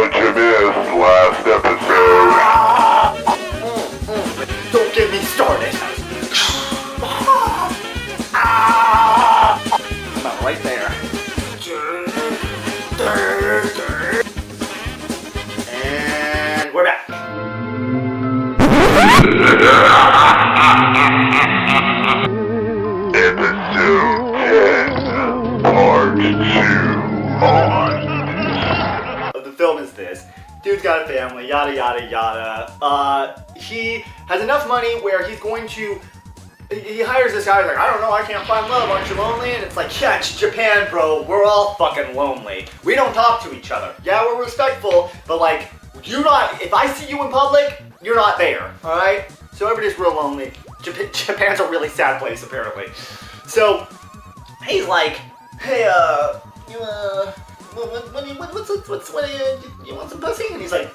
what you missed last episode. Don't get me started. About right there. And we're back. Episode 10, Part 2 on. The film is this. Dude's got a family, yada yada yada. He has enough money where he's going to. He hires this guy, he's like, I don't know, I can't find love, aren't you lonely? And it's like, yeah, it's Japan, bro, we're all fucking lonely. We don't talk to each other. Yeah, we're respectful, but like, if I see you in public, you're not there, alright? So everybody's real lonely. Japan's a really sad place, apparently. So, he's like, hey, you want some pussy? And he's like,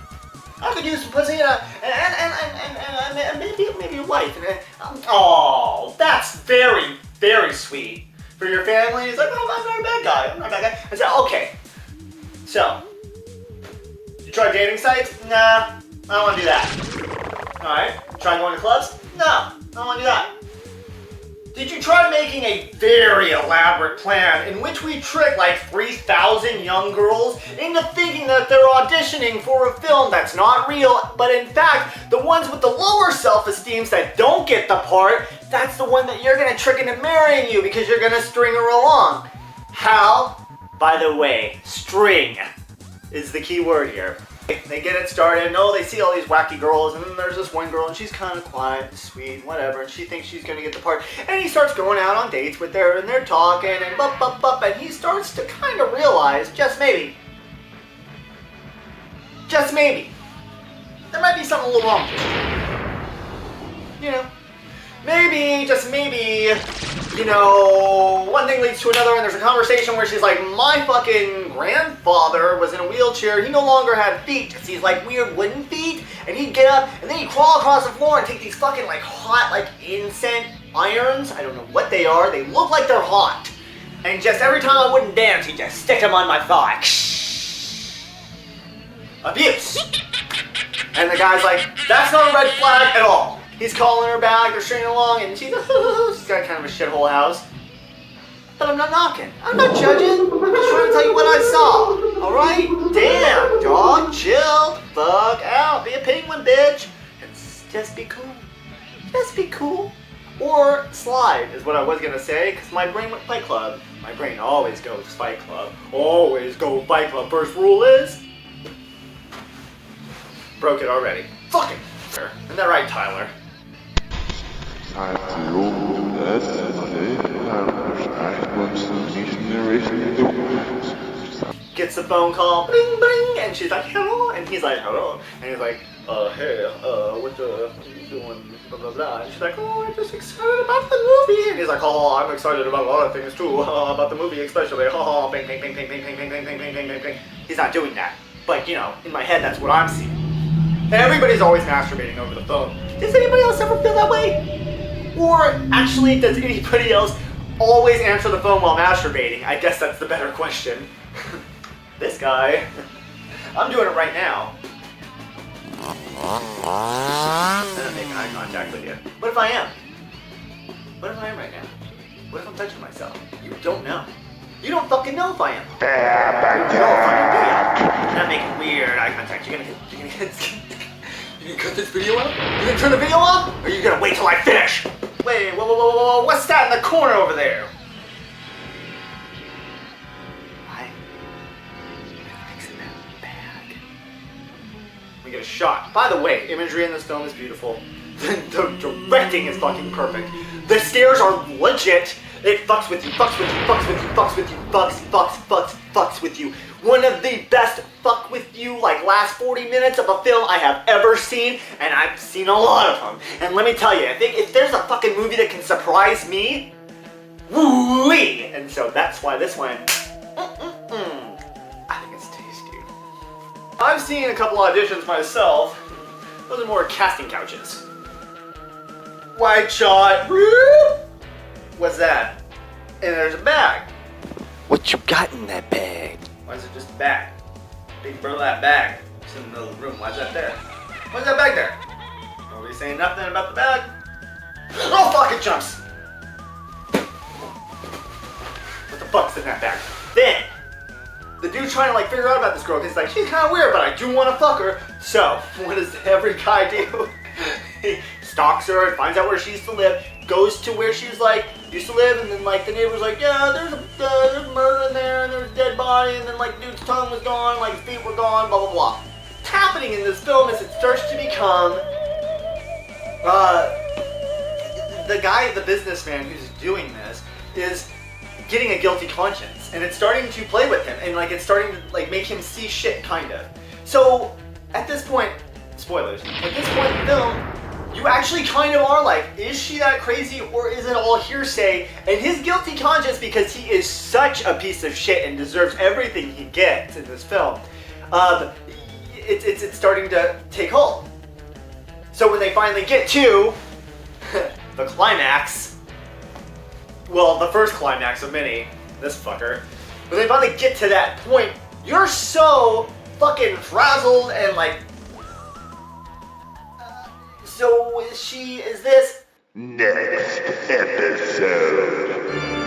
I could use some pussy and maybe your wife. Oh, that's very, very sweet for your family. He's like, oh, I'm not a bad guy. I'm not a bad guy. I said, okay. So, you try dating sites? Nah, I don't want to do that. All right. Try going to clubs? No, I don't want to do that. Did you try making a very elaborate plan in which we trick like 3,000 young girls into thinking that they're auditioning for a film that's not real, but in fact, the ones with the lower self-esteems that don't get the part, that's the one that you're gonna trick into marrying you because you're gonna string her along. How? By the way, string is the key word here. They get it started, they see all these wacky girls, and then there's this one girl, and she's kind of quiet and sweet, whatever, and she thinks she's gonna get the part, and he starts going out on dates with her, and they're talking, and and he starts to kind of realize, just maybe, there might be something a little wrong with this. You know, maybe, just maybe, one thing leads to another, and there's a conversation where she's like, my fucking grandfather was in a wheelchair, he no longer had feet, because he's like weird wooden feet, and he'd get up, and then he'd crawl across the floor and take these fucking like hot, like incense irons, I don't know what they are, they look like they're hot, and just every time I wouldn't dance, he'd just stick them on my thigh. Abuse! And the guy's like, that's not a red flag at all. He's calling her back, they're stringing along, and she's got kind of a shithole house. But I'm not knocking. I'm not judging. I'm just trying to tell you what I saw. Alright? Damn, dog, chill the fuck out. Be a penguin, bitch. And just be cool. Just be cool. Or slide, is what I was gonna say, because my brain went Fight Club. My brain always goes Fight Club. Always go Fight Club. First rule is... broke it already. Fucking isn't that right, Tyler? Gets the phone call, bling bling, and she's like, hello, and he's like, hello, and he's like, hey, what you doing, blah blah blah, and she's like, oh, I'm just excited about the movie, and he's like, oh, I'm excited about a lot of things too, about the movie especially, bing bing bing bing bing bing bing bing bing bing bing bing. He's not doing that, but in my head, that's what I'm seeing. Everybody's always masturbating over the phone. Does anybody else ever feel that way? Or actually, does anybody else always answer the phone while masturbating? I guess that's the better question. This guy. I'm doing it right now. I'm not making eye contact with you. What if I am? What if I am right now? What if I'm touching myself? You don't know. You don't fucking know if I am. You don't fucking do it. You're not making weird eye contact. You're gonna cut this video off? You gonna turn the video off? Or are you gonna wait till I finish? Wait, whoa, what's that in the corner over there? I'm fixing that bag. We get a shot. By the way, imagery in this film is beautiful. The directing is fucking perfect. The scares are legit. It fucks with you, fucks with you, fucks with you, fucks with you, fucks with you. One of the best fuck with you, like last 40 minutes of a film I have ever seen, and I've seen a lot of them. And let me tell you, I think if there's a fucking movie that can surprise me, woo-wee! And so that's why this one, I think it's tasty. I've seen a couple auditions myself. Those are more casting couches. White shot. What's that? And there's a bag. What you got in that bag? Why is it just a bag? big burlap bag. It's in the middle of the room. Why's that there? Why's that bag there? Nobody saying nothing about the bag. Oh fuck, it jumps! What the fuck's in that bag? Then, the dude's trying to like figure out about this girl because he's like, she's kind of weird, but I do want to fuck her. So, what does every guy do? He stalks her and finds out where she used to live, goes to where she's like, used to live, and then like the neighbor's like, yeah, there's a murder in there, and there's a dead body, and then like the dude's tongue was gone, like his feet were gone, blah blah blah. What's happening in this film is it starts to become, the guy, the businessman who's doing this, is getting a guilty conscience, and it's starting to play with him, and like it's starting to like make him see shit, kind of. So at this point, spoilers, at this point in the film, you actually kind of are like, is she that crazy or is it all hearsay? And his guilty conscience, because he is such a piece of shit and deserves everything he gets in this film, it's starting to take hold. So when they finally get to the climax, well, the first climax of many, this fucker, when they finally get to that point, you're so fucking frazzled and like, so is this? Next episode.